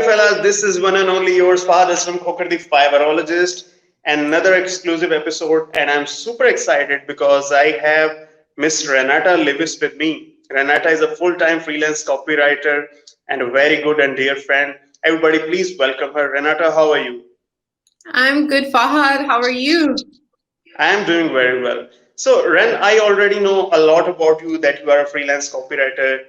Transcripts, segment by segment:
fellas, this is one and only yours, Fahad from Khokar, the Fiberologist, and another exclusive episode. And I'm super excited because I have Miss Renata Lewis with me. Renata is a full-time freelance copywriter and a very good and dear friend. Everybody, please welcome her. Renata, how are you? I'm good, Fahad. How are you? I am doing very well. So, Ren, I already know a lot about you that you are a freelance copywriter.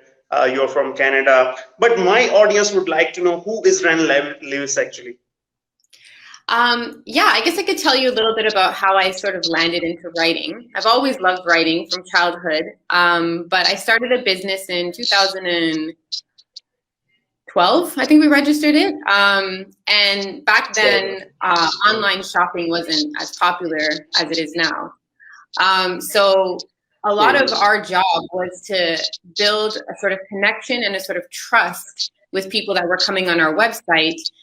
You're from Canada. But my audience would like to know who is Lewis actually? Yeah, I guess I could tell you a little bit about how I sort of landed into writing. I've always loved writing from childhood, but I started a business in 2012. I think we registered it. And back then, online shopping wasn't as popular as it is now. So a lot of our job was to build a sort of connection and a sort of trust with people that were coming on our website, just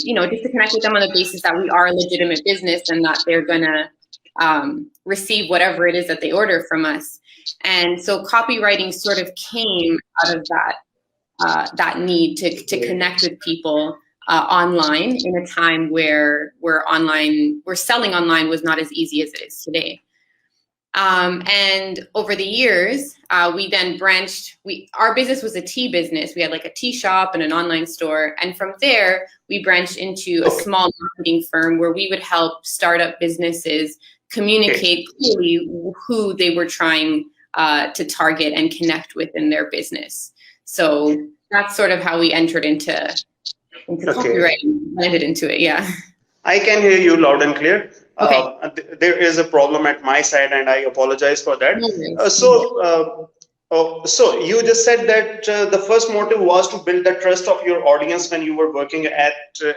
to connect with them on the basis that we are a legitimate business and that they're going to receive whatever it is that they order from us. And so copywriting sort of came out of that need to connect with people online in a time where selling online was not as easy as it is today. And over the years, we then branched. Our business was a tea business. We had like a tea shop and an online store. And from there, we branched into a small marketing firm where we would help startup businesses communicate clearly who they were trying to target and connect with in their business. So that's sort of how we entered into copywriting, landed into it. Yeah. I can hear you loud and clear. Okay. There is a problem at my side, and I apologize for that. So you just said that the first motive was to build the trust of your audience when you were working at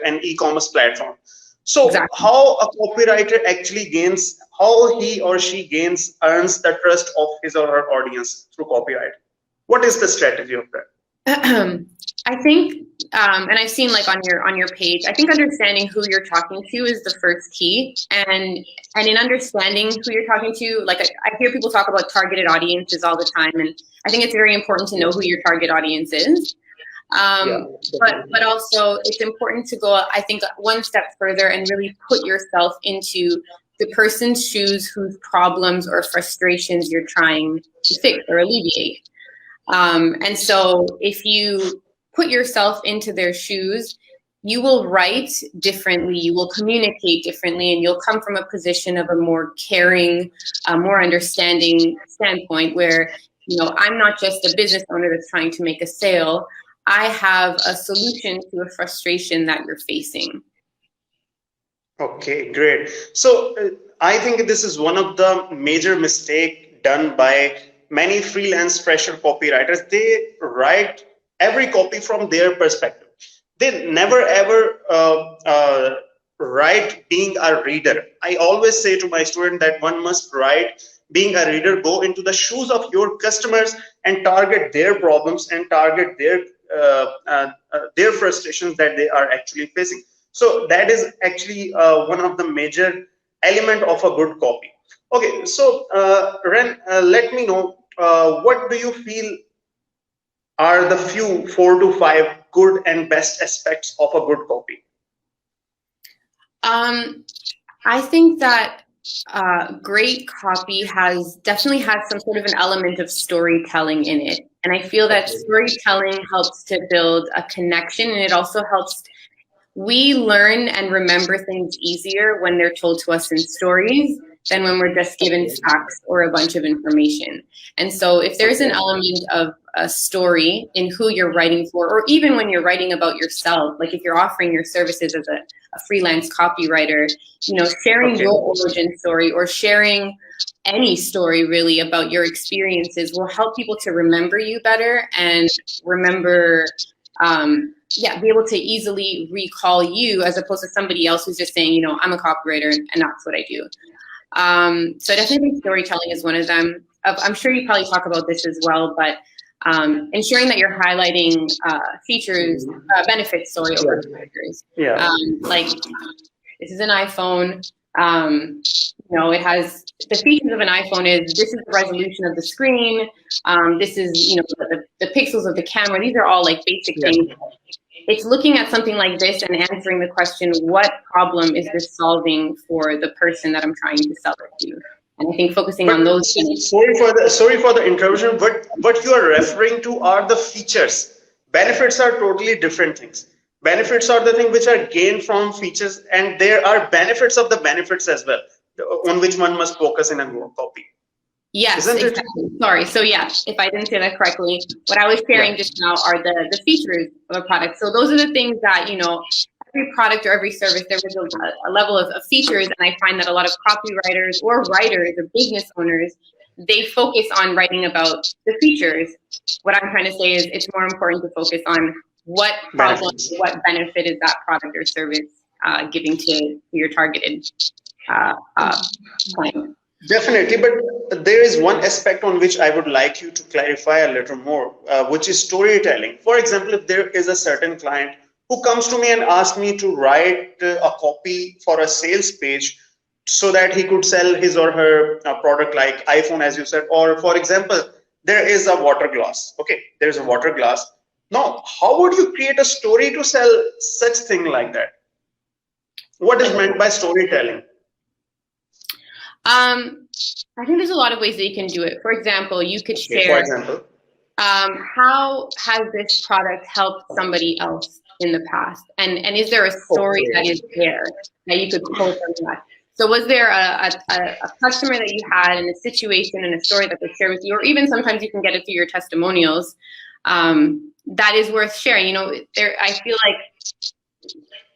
an e-commerce platform. So Exactly. how a copywriter actually how he or she earns the trust of his or her audience through copywriting? What is the strategy of that? I think, and I've seen like on your page, I think understanding who you're talking to is the first key. And in understanding who you're talking to, like I hear people talk about targeted audiences all the time, and I think it's very important to know who your target audience is. But also it's important to go, I think, one step further and really put yourself into the person's shoes whose problems or frustrations you're trying to fix or alleviate. And so if you put yourself into their shoes, you will write differently, you will communicate differently, and you'll come from a position of a more caring, more understanding standpoint where, I'm not just a business owner that's trying to make a sale. I have a solution to a frustration that you're facing. Okay, great. So I think this is one of the major mistakes done by many freelance fresher copywriters. They write every copy from their perspective. They never ever write being a reader. I always say to my student that one must write being a reader, go into the shoes of your customers and target their problems and target their frustrations that they are actually facing. So that is actually one of the major element of a good copy. Okay, so Ren, let me know what do you feel are the few 4 to 5 good and best aspects of a good copy? I think that great copy definitely has some sort of an element of storytelling in it. And I feel that storytelling helps to build a connection, and it also helps. We learn and remember things easier when they're told to us in stories than when we're just given facts or a bunch of information. And so if there's an element of a story in who you're writing for, or even when you're writing about yourself, like if you're offering your services as a freelance copywriter, sharing your origin story or sharing any story really about your experiences will help people to remember you better and remember, be able to easily recall you as opposed to somebody else who's just saying, I'm a copywriter and that's what I do. So I definitely think storytelling is one of them. I'm sure you probably talk about this as well, but ensuring that you're highlighting features, benefits, over features. Like this is an iPhone. It has the features of an iPhone is this is the resolution of the screen. This is, the pixels of the camera. These are all like basic things it's looking at something like this and answering the question, what problem is this solving for the person that I'm trying to sell it to? And I think focusing on those. Sorry for the interruption. What you are referring to are the features. Benefits are totally different things. Benefits are the thing which are gained from features, and there are benefits of the benefits as well, on which one must focus in a copy. Yes, exactly. Sorry. So yeah, if I didn't say that correctly, what I was sharing just now are the features of a product. So those are the things that, you know, every product or every service, there is a level of features. And I find that a lot of copywriters or writers or business owners, they focus on writing about the features. What I'm trying to say is it's more important to focus on what problem, what benefit is that product or service giving to your targeted client. Definitely, but there is one aspect on which I would like you to clarify a little more, which is storytelling. For example, if there is a certain client who comes to me and asks me to write a copy for a sales page so that he could sell his or her product like iPhone, as you said, or for example, there is a water glass. Okay, there's a water glass. Now, how would you create a story to sell such thing like that? What is meant by storytelling? I think there's a lot of ways that you can do it. For example, you could share, how has this product helped somebody else in the past? And is there a story that is there that you could pull from that? So was there a customer that you had in a situation and a story that they share with you, or even sometimes you can get it through your testimonials, that is worth sharing? You know, I feel like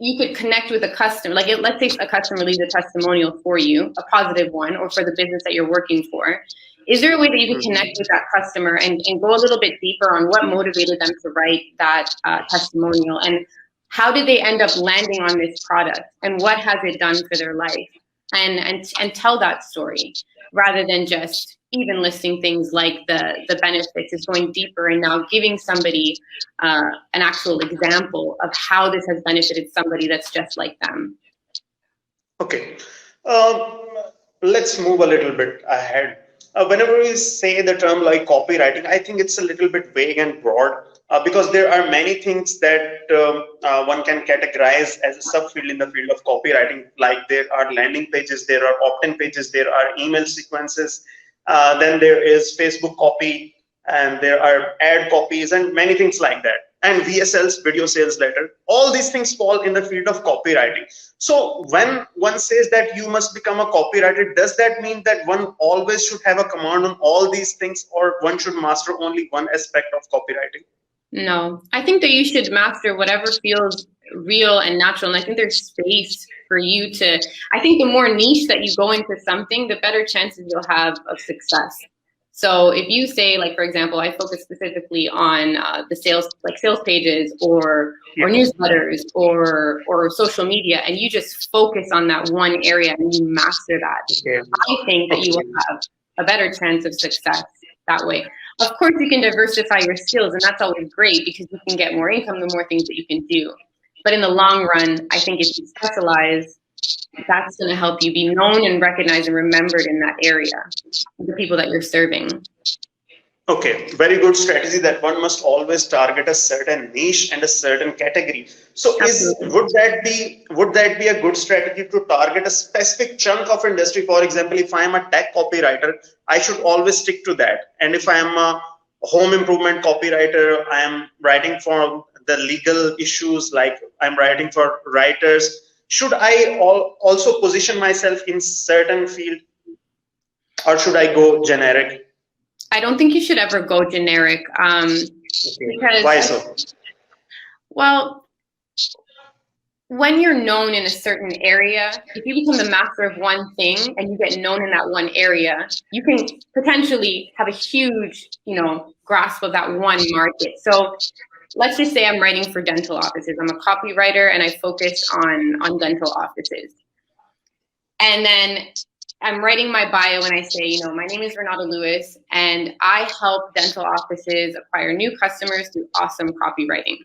you could connect with a customer. Like, let's say a customer leaves a testimonial for you, a positive one, or for the business that you're working for. Is there a way that you can connect with that customer and go a little bit deeper on what motivated them to write that testimonial, and how did they end up landing on this product, and what has it done for their life, and tell that story rather than just even listing things like the benefits? Is going deeper and now giving somebody an actual example of how this has benefited somebody that's just like them. Okay, let's move a little bit ahead. Whenever we say the term like copywriting, I think it's a little bit vague and broad because there are many things that one can categorize as a subfield in the field of copywriting. Like there are landing pages, there are opt-in pages, there are email sequences, then there is Facebook copy, and there are ad copies and many things like that. And VSLs, video sales letter, all these things fall in the field of copywriting. So when one says that you must become a copywriter, does that mean that one always should have a command on all these things, or one should master only one aspect of copywriting? No, I think that you should master whatever feels real and natural. And I think there's space for you to, I think the more niche that you go into something, the better chances you'll have of success. So if you say, like, for example, I focus specifically on the sales pages or newsletters or social media, and you just focus on that one area and you master that, I think that you will have a better chance of success that way. Of course, you can diversify your skills, and that's always great because you can get more income the more things that you can do. But in the long run, I think if you specialize, that's going to help you be known and recognized and remembered in that area, the people that you're serving. Okay, very good strategy that one must always target a certain niche and a certain category. So would that be a good strategy to target a specific chunk of industry? For example, if I am a tech copywriter, I should always stick to that. And if I am a home improvement copywriter, I am writing for the legal issues, like I'm writing for writers. Should I also position myself in certain field, or should I go generic? I don't think you should ever go generic. Because why so? Well, when you're known in a certain area, if you become the master of one thing and you get known in that one area, you can potentially have a huge, grasp of that one market. So let's just say I'm writing for dental offices. I'm a copywriter and I focus on dental offices. And then I'm writing my bio and I say, my name is Ren Lewis and I help dental offices acquire new customers through awesome copywriting.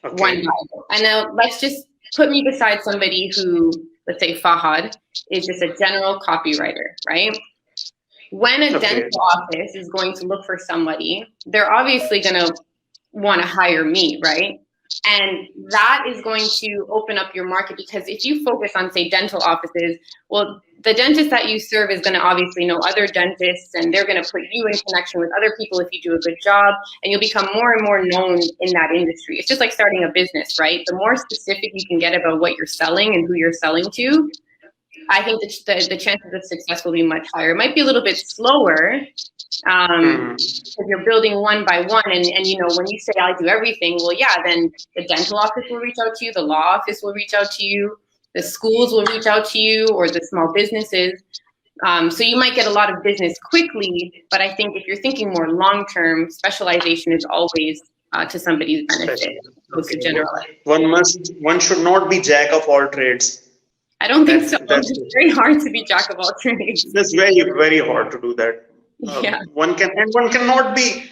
Okay. One bio. And now let's just put me beside somebody who, let's say Fahad, is just a general copywriter, right? When a dental office is going to look for somebody, they're obviously going to want to hire me, right? And that is going to open up your market, because if you focus on, say, dental offices, well, the dentist that you serve is going to obviously know other dentists, and they're going to put you in connection with other people if you do a good job, and you'll become more and more known in that industry. It's just like starting a business, right? The more specific you can get about what you're selling and who you're selling to, I think the chances of success will be much higher. It might be a little bit slower, because you're building one by one, and when you say I do everything, well, yeah, then the dental office will reach out to you, the law office will reach out to you, the schools will reach out to you, or the small businesses. So you might get a lot of business quickly, but I think if you're thinking more long-term, specialization is always to somebody's benefit, opposed to general. One should not be jack of all trades. I don't think so. It's very hard to be jack of all trades. It's very, very hard to do that. Yeah. One cannot be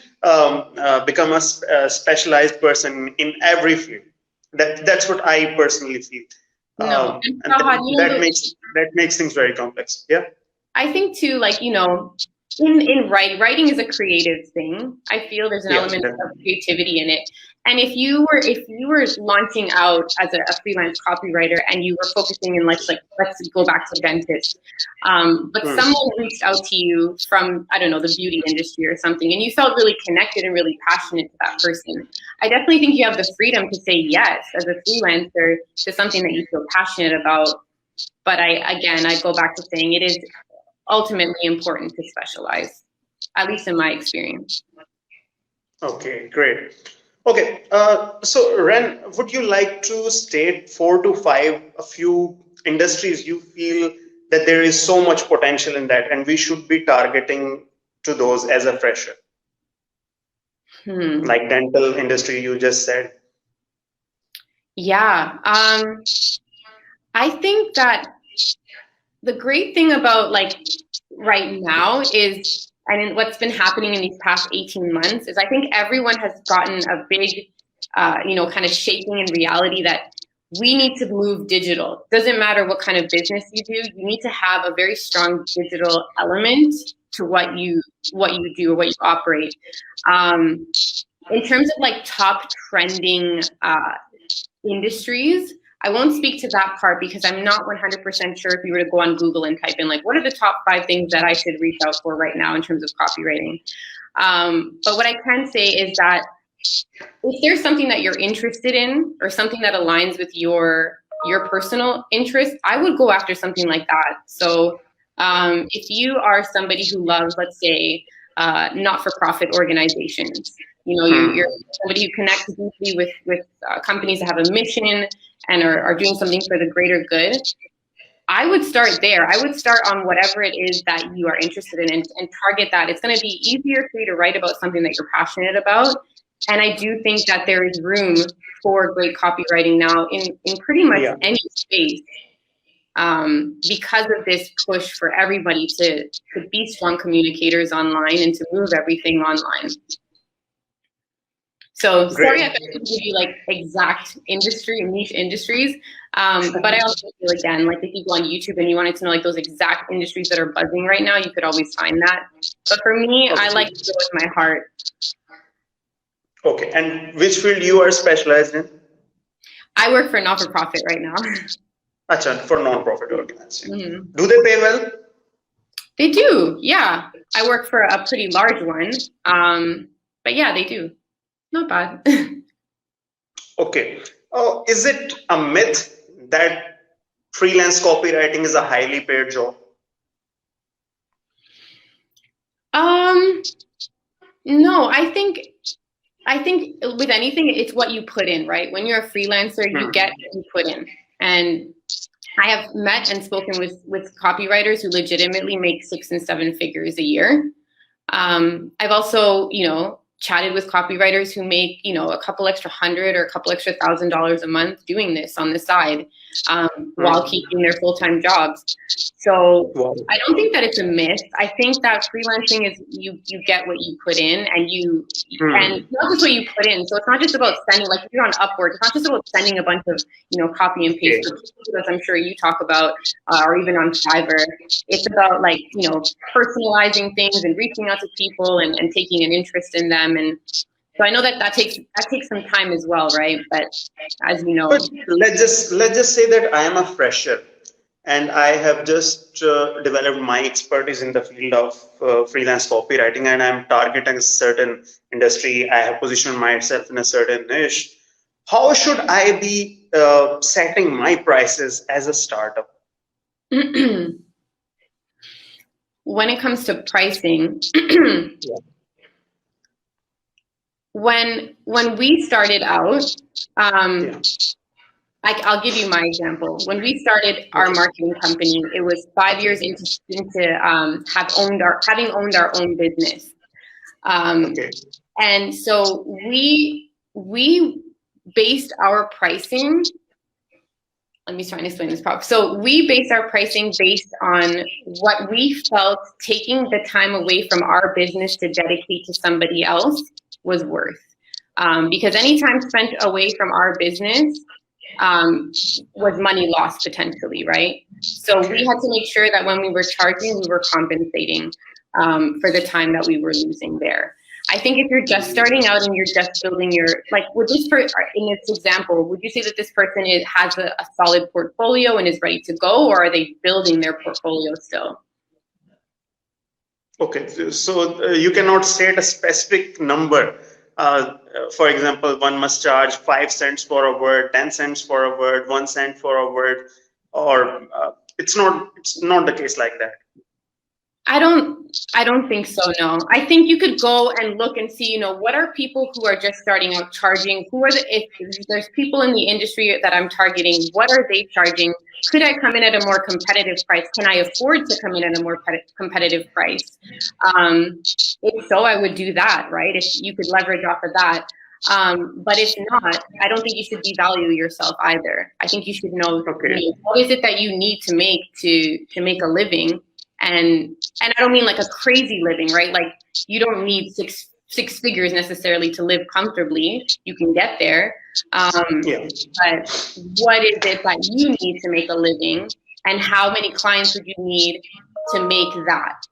become a specialized person in every field. That's what I personally feel. No, that makes things very complex. Yeah. I think too, like, in writing is a creative thing. I feel there's an element of creativity in it. And if you were launching out as a freelance copywriter and you were focusing in let's go back to dentist, but someone reached out to you from, I don't know, the beauty industry or something, and you felt really connected and really passionate to that person, I definitely think you have the freedom to say yes as a freelancer to something that you feel passionate about. But I go back to saying it is ultimately important to specialize, at least in my experience. Okay, great. Okay, so Ren, would you like to state 4 to 5 a few industries you feel that there is so much potential in that and we should be targeting to those as a fresher? Like dental industry, you just said. Yeah, I think that the great thing about right now is, and what's been happening in these past 18 months is I think everyone has gotten a big, kind of shaking in reality that we need to move digital. Doesn't matter what kind of business you do, you need to have a very strong digital element to what you do or what you operate. In terms of top trending industries, I won't speak to that part because I'm not 100% sure if you were to go on Google and type in what are the top 5 things that I should reach out for right now in terms of copywriting. But what I can say is that if there's something that you're interested in or something that aligns with your personal interest, I would go after something like that. So if you are somebody who loves, let's say, not-for-profit organizations, you're somebody who connects deeply with companies that have a mission and are doing something for the greater good, I would start there. I would start on whatever it is that you are interested in and target that. It's going to be easier for you to write about something that you're passionate about. And I do think that there is room for great copywriting now in pretty much any space, because of this push for everybody to be strong communicators online and to move everything online. So sorry I couldn't give you exact industry and niche industries, but I also feel again, if you go on YouTube and you wanted to know those exact industries that are buzzing right now, you could always find that. But for me, I like to go with my heart. Okay, and which field you are specialized in? I work for a not-for-profit right now. Achha, for non-profit organization. Do they pay well? They do, yeah. I work for a pretty large one, but yeah, they do. Not bad. Okay. Is it a myth that freelance copywriting is a highly paid job? No, I think with anything, it's what you put in, right? When you're a freelancer, you get what you put in. And I have met and spoken with copywriters who legitimately make 6 and 7 figures a year. I've also, chatted with copywriters who make, a couple extra $100 or a couple extra $1,000 a month doing this on the side, while keeping their full-time jobs. So I don't think that it's a myth. I think that freelancing is you get what you put in, and and not just what you put in. So it's not just about sending, if you're on Upwork, it's not just about sending a bunch of, copy and paste, as I'm sure you talk about, or even on Fiverr. It's about personalizing things and reaching out to people and taking an interest in them. And So I know that takes some time as well, right? But as you know, But let's just say that I am a fresher and I have just developed my expertise in the field of freelance copywriting, and I'm targeting a certain industry. I have positioned myself in a certain niche. How should I be setting my prices as a startup? when it comes to pricing, when we started out, Yeah. I'll give you my example. When we started our marketing company, it was 5 years into having owned our own business. Okay. And so we based our pricing. Let me try and explain this properly. So we based our pricing based on what we felt taking the time away from our business to dedicate to somebody else was worth. Because any time spent away from our business was money lost potentially, right? So we had to make sure that when we were charging, we were compensating for the time that we were losing there. I think if you're just starting out and you're just building your, like with this person, in this example, would you say that this person has a solid portfolio and is ready to go, or are they building their portfolio still? Okay, so you cannot set a specific number. For example, one must charge 5 cents for a word, 10 cents for a word, 1 cent for a word, or it's not the case like that. I don't think so, no. I think you could go and look and see, what are people who are just starting out charging? If there's people in the industry that I'm targeting, what are they charging? Could I come in at a more competitive price? Can I afford to come in at a more competitive price? If so, I would do that, right? If you could leverage off of that. But if not, I don't think you should devalue yourself either. I think you should know, what is it that you need to make to make a living? And I don't mean like a crazy living, right? Like you don't need six figures necessarily to live comfortably. You can get there. But what is it that you need to make a living, and how many clients would you need to make that?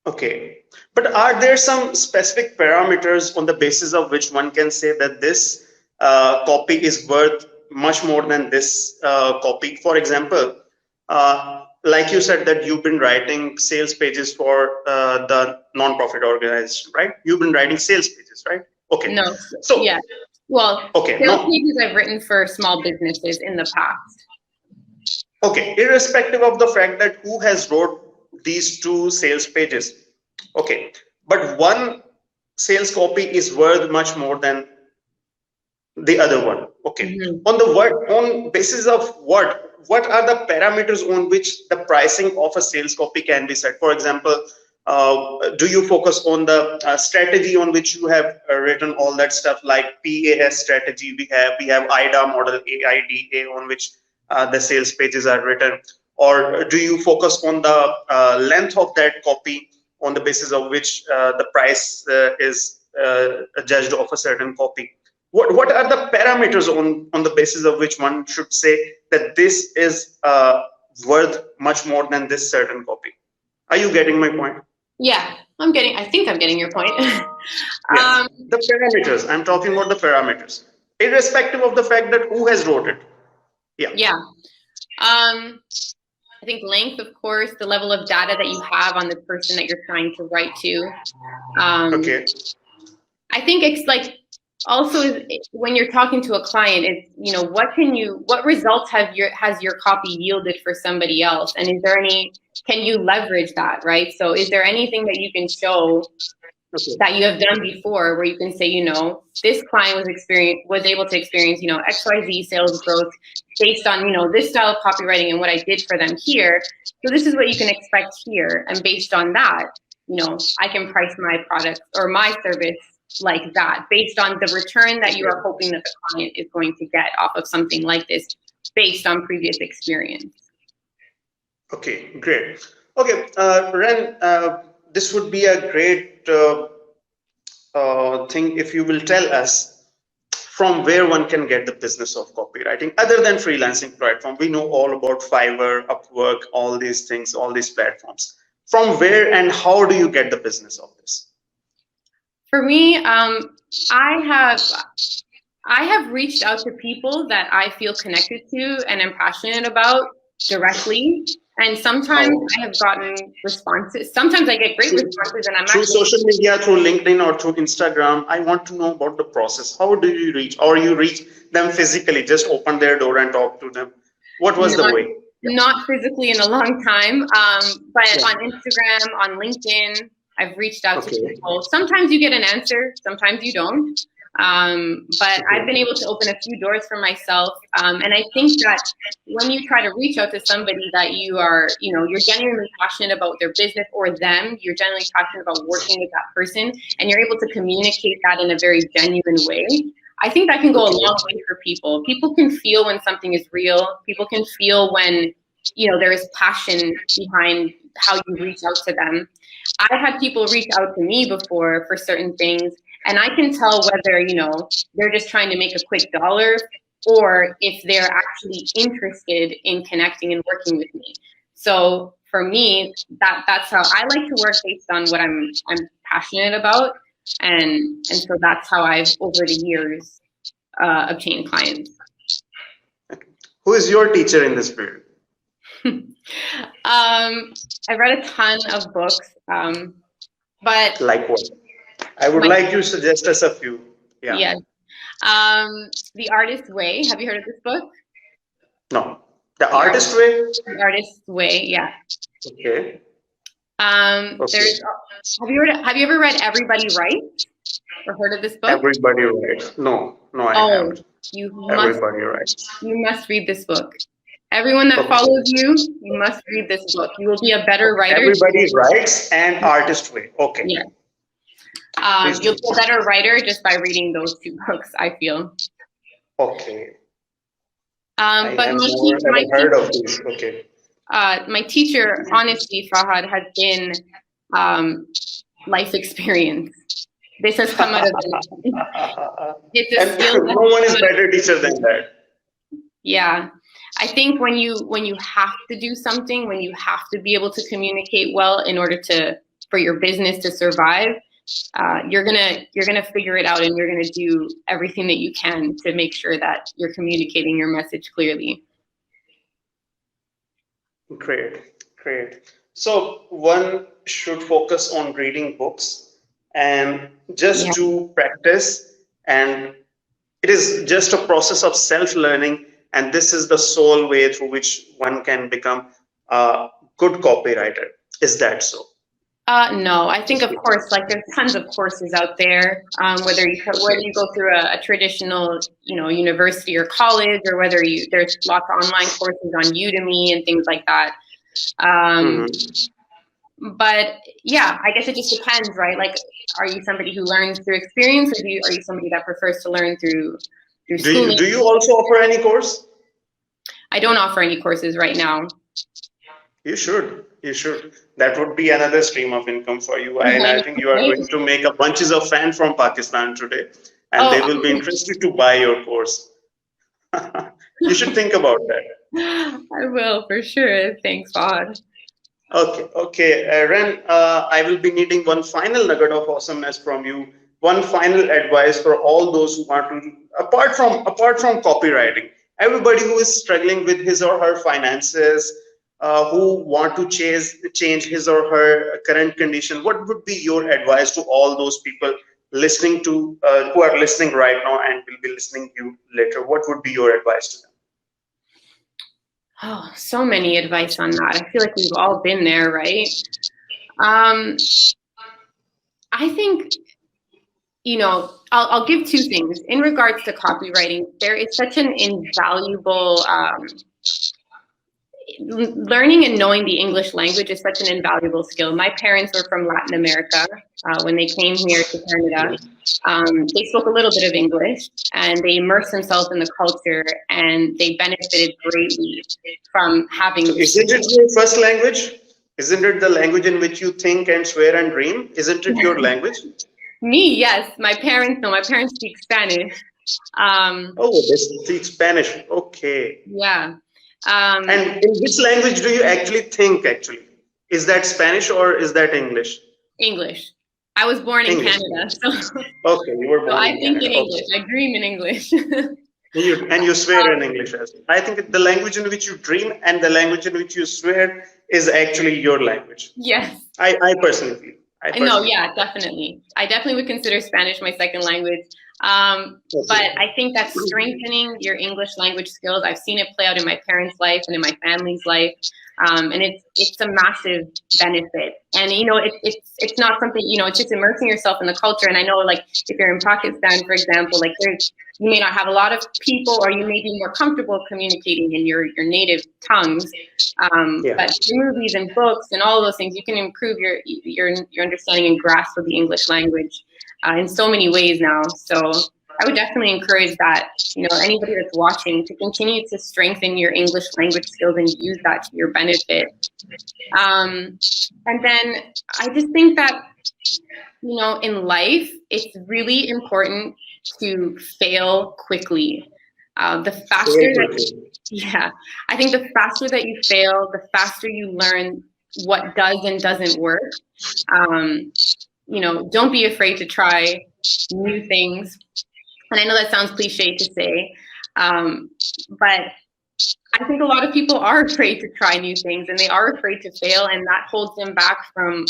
Okay. But are there some specific parameters on the basis of which one can say that this copy is worth much more than this copy? For example, like you said that you've been writing sales pages for the non-profit organization, right? You've been writing sales pages, right? Okay. No. So yeah. Well, okay, sales pages I've written for small businesses in the past. Okay, irrespective of the fact that who has wrote these 2 sales pages. Okay, but one sales copy is worth much more than the other one. Okay, on basis of what are the parameters on which the pricing of a sales copy can be set? For example, do you focus on the strategy on which you have written all that stuff, like PAS strategy? We have IDA model, AIDA, on which the sales pages are written, or do you focus on the length of that copy on the basis of which the price is judged of a certain copy? What are the parameters on the basis of which one should say that this is worth much more than this certain copy? Are you getting my point? Yeah, I think I'm getting your point. The parameters, I'm talking about the parameters, irrespective of the fact that who has wrote it. Yeah. I think length, of course, the level of data that you have on the person that you're trying to write to. Okay. I think it's like, also when you're talking to a client, it's, what results has your copy yielded for somebody else, and can you leverage that, right? So is there anything that you can show that you have done before where you can say, this client was able to experience, XYZ sales growth based on, this style of copywriting and what I did for them here. So this is what you can expect here. And based on that, I can price my product or my service like that, based on the return that you are hoping that the client is going to get off of something like this based on previous experience. Okay, great. Okay, Ren, this would be a great thing if you will tell us from where one can get the business of copywriting other than freelancing platform. We know all about Fiverr, Upwork, all these things, all these platforms. From where and how do you get the business of this? For me, I have reached out to people that I feel connected to and am passionate about directly. And sometimes Oh, I have gotten responses. Sometimes I get great through, responses, and I'm through actually, social media, through LinkedIn or through Instagram, I want to know about the process. How do you reach, or you reach them physically? Just open their door and talk to them. What was the not way? Yeah. not physically in a long time, but Yeah. on Instagram, on LinkedIn, I've reached out to Okay. people. Sometimes you get an answer, sometimes you don't. But I've been Okay. able to open a few doors for myself. And I think that when you try to reach out to somebody that you are, you're genuinely passionate about their business or them, you're genuinely passionate about working with that person, and you're able to communicate that in a very genuine way, I think that can go a Okay. long way for people. People can feel when something is real. People can feel when, there is passion behind how you reach out to them. I've had people reach out to me before for certain things, and I can tell whether, they're just trying to make a quick dollar or if they're actually interested in connecting and working with me. So for me, that's how I like to work, based on what I'm passionate about. And so that's how I've, over the years, obtained clients. Who is your teacher in this field? I read a ton of books, but Like what? I would my like you to suggest us a few. Yeah. yes, The Artist's Way. Have you heard of this book? No. The The Art, artist way? The Artist's Way. Yeah. Okay. Okay. There's. Have you ever read Everybody Writes or heard of this book? Everybody writes. No, no, I Oh, haven't. you must Everybody writes. you must read this book. Everyone that Okay. follows you, you must read this book. You will be a better writer. Everybody writes and artist way. Okay. Yeah. Please You'll do. be a better writer just by reading those two books, I feel. Okay. But I'm more ever heard of this. Okay. my teacher, honestly, Fahad, has been life experience. This has come out of it. It's a And skill no one is better teacher than that. Yeah. I think when you have to do something, when you have to be able to communicate well in order for your business to survive, you're gonna figure it out, and you're gonna do everything that you can to make sure that you're communicating your message clearly. Great, great. So one should focus on reading books and Yeah. just to practice, and it is just a process of self-learning, and this is the sole way through which one can become a good copywriter. Is that so? No, I think, of course, like, there's tons of courses out there, whether you go through a traditional, university or college, or whether there's lots of online courses on Udemy and things like that. Mhm. But yeah, I guess it just depends, right? Like, are you somebody who learns through experience, or are you somebody that prefers to learn through schooling? Do you also offer any course? I don't offer any courses right now. You should. You should. That would be another stream of income for you. And I think you are Right? going to make a bunches of fans from Pakistan today, and they will be interested to buy your course. You should think about that. I will, for sure. Thanks, Fahad. Okay, okay. Ren, I will be needing one final nugget of awesomeness from you. One final advice for all those who want to, apart from copywriting, everybody who is struggling with his or her finances, who want to change his or her current condition. What would be your advice to all those people listening to, who are listening right now and will be listening to you later? What would be your advice to them? Oh, so many advice on that. I feel like we've all been there, right? I think, I'll give two things. In regards to copywriting, there is such an invaluable, learning and knowing the English language is such an invaluable skill. My parents were from Latin America. When they came here to Canada, they spoke a little bit of English, and they immersed themselves in the culture, and they benefited greatly from having. So isn't it your first language? Isn't it the language in which you think and swear and dream? Isn't it your language? Me, yes. My parents, no. My parents speak Spanish. Oh, they speak Spanish. Okay. Yeah. And in which language do you actually think, actually? Is that Spanish or is that English? English. I was born in English. Canada, so, Okay, you were so born I in think Canada. in English. Okay. I dream in English. And you swear in English as well. I think the language in which you dream and the language in which you swear is actually your language. Yes. I personally feel. No, yeah, definitely. I definitely would consider Spanish my second language. But I think that strengthening your English language skills, I've seen it play out in my parents' life and in my family's life. And it's a massive benefit. And, you know, it's not something, you know, it's just immersing yourself in the culture. And I know, like, if you're in Pakistan, for example, like, you may not have a lot of people, or you may be more comfortable communicating in your native tongues. But through movies and books and all those things, you can improve your understanding and grasp of the English language in so many ways now. So I would definitely encourage that, you know, anybody that's watching to continue to strengthen your English language skills and use that to your benefit. And then I just think that, you know, in life, it's really important to fail quickly. The faster I think the faster that you fail, the faster you learn what does and doesn't work. You know, don't be afraid to try new things. And I know that sounds cliche to say, but I think a lot of people are afraid to try new things, and they are afraid to fail, and that holds them back from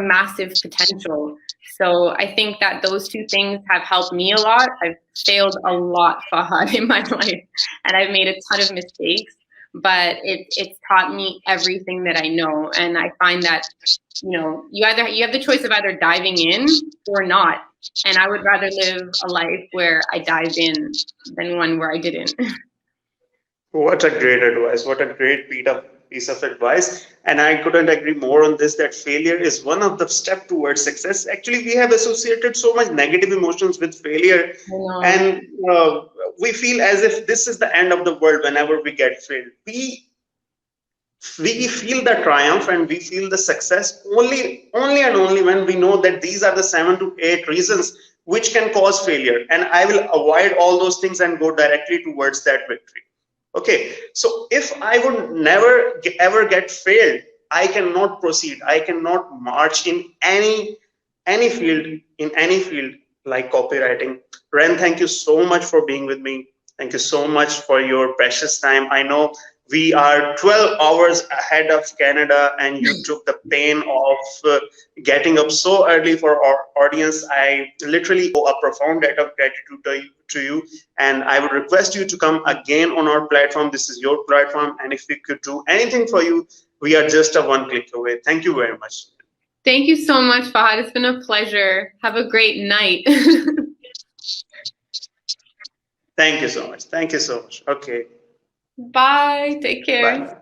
massive potential. So I think that those two things have helped me a lot. I've failed a lot, Fahad, in my life, and I've made a ton of mistakes, but it's taught me everything that I know. And I find that, you know, you have the choice of either diving in or not. And I would rather live a life where I dive in than one where I didn't. What a great advice. What a great piece of advice. And I couldn't agree more on this, that failure is one of the steps towards success. Actually, we have associated so much negative emotions with failure. And we feel as if this is the end of the world whenever we get failed. We feel the triumph and we feel the success only and only when we know that these are the 7 to 8 reasons which can cause failure. And I will avoid all those things and go directly towards that victory. Okay, so if I would never ever get failed, I cannot proceed. I cannot march in any field like copywriting. Ren, thank you so much for being with me. Thank you so much for your precious time. I know we are 12 hours ahead of Canada, and you took the pain of getting up so early for our audience. I literally owe a profound debt of gratitude to you, and I would request you to come again on our platform. This is your platform, and if we could do anything for you, we are just a one click away. Thank you very much. Thank you so much, Fahad. It's been a pleasure. Have a great night. Thank you so much. Thank you so much. Okay. Bye. Take care. Bye.